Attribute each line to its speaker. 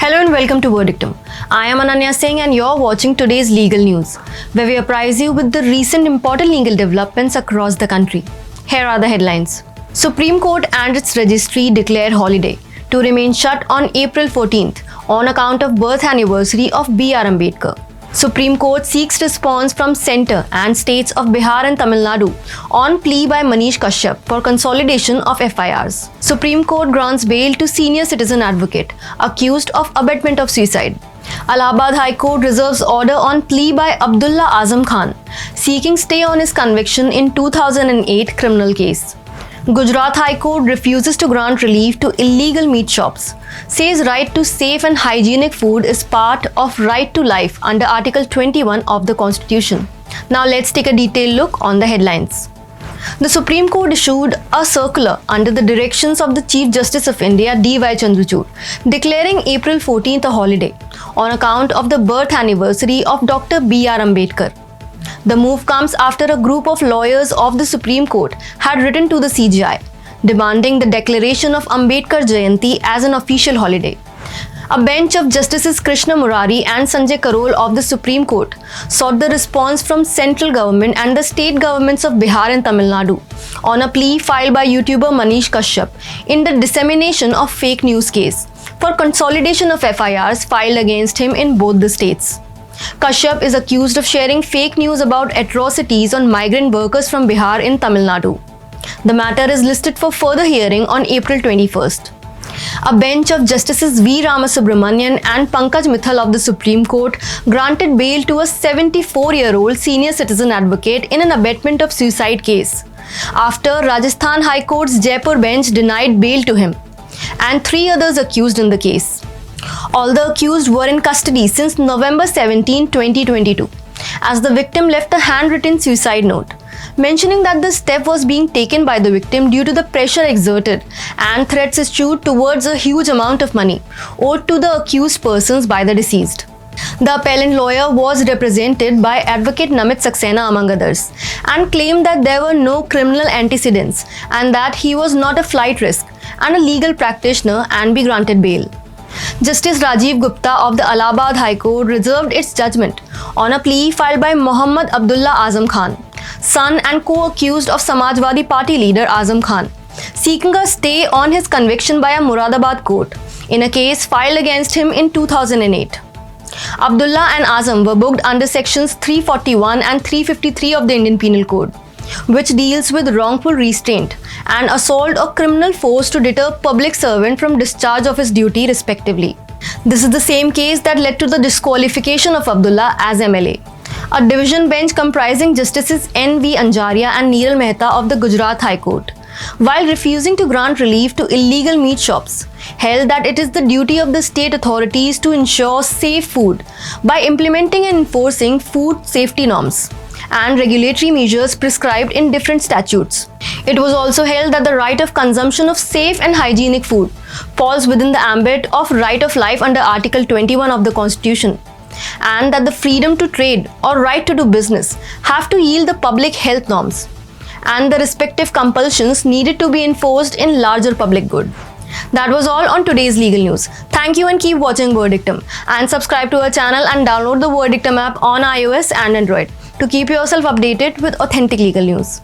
Speaker 1: Hello and welcome to Verdictum. I am Ananya Singh and you're watching today's legal news, where we apprise you with the recent important legal developments across the country. Here are the headlines. Supreme Court and its registry declare holiday to remain shut on April 14th on account of birth anniversary of B.R. Ambedkar. Supreme Court seeks response from Centre and states of Bihar and Tamil Nadu on plea by Manish Kashyap for consolidation of FIRs. Supreme Court grants bail to senior citizen advocate accused of abetment of suicide. Allahabad High Court reserves order on plea by Abdullah Azam Khan, seeking stay on his conviction in 2008 criminal case. Gujarat High Court refuses to grant relief to illegal meat shops, says right to safe and hygienic food is part of right to life under Article 21 of the Constitution. Now let's take a detailed look on the headlines. The Supreme Court issued a circular under the directions of the Chief Justice of India D.Y. Chandrachud, declaring April 14th a holiday on account of the birth anniversary of Dr. B.R. Ambedkar. The move comes after a group of lawyers of the Supreme Court had written to the CJI, demanding the declaration of Ambedkar Jayanti as an official holiday. A bench of Justices Krishna Murari and Sanjay Karol of the Supreme Court sought the response from central government and the state governments of Bihar and Tamil Nadu on a plea filed by YouTuber Manish Kashyap in the dissemination of fake news case for consolidation of FIRs filed against him in both the states. Kashyap is accused of sharing fake news about atrocities on migrant workers from Bihar in Tamil Nadu. The matter is listed for further hearing on April 21st. A bench of Justices V. Ramasubramanian and Pankaj Mithal of the Supreme Court granted bail to a 74-year-old senior citizen advocate in an abetment of suicide case, after Rajasthan High Court's Jaipur bench denied bail to him and 3 others accused in the case. All the accused were in custody since November 17, 2022, as the victim left a handwritten suicide note, mentioning that the step was being taken by the victim due to the pressure exerted and threats issued towards a huge amount of money owed to the accused persons by the deceased. The appellant lawyer was represented by Advocate Namit Saxena among others, and claimed that there were no criminal antecedents and that he was not a flight risk and a legal practitioner and be granted bail. Justice Rajiv Gupta of the Allahabad High Court reserved its judgment on a plea filed by Mohammad Abdullah Azam Khan, son and co-accused of Samajwadi Party leader Azam Khan, seeking a stay on his conviction by a Moradabad court in a case filed against him in 2008. Abdullah and Azam were booked under sections 341 and 353 of the Indian Penal Code, which deals with wrongful restraint and assault or criminal force to deter public servant from discharge of his duty respectively. This is the same case that led to the disqualification of Abdullah as MLA. A division bench comprising Justices N.V. Anjaria and Neeral Mehta of the Gujarat High Court, while refusing to grant relief to illegal meat shops, held that it is the duty of the state authorities to ensure safe food by implementing and enforcing food safety norms and regulatory measures prescribed in different statutes. It was also held that the right of consumption of safe and hygienic food falls within the ambit of right of life under Article 21 of the Constitution, and that the freedom to trade or right to do business have to yield the public health norms, and the respective compulsions needed to be enforced in larger public good. That was all on today's legal news. Thank you and keep watching Verdictum, and subscribe to our channel and download the Verdictum app on iOS and Android to keep yourself updated with authentic legal news.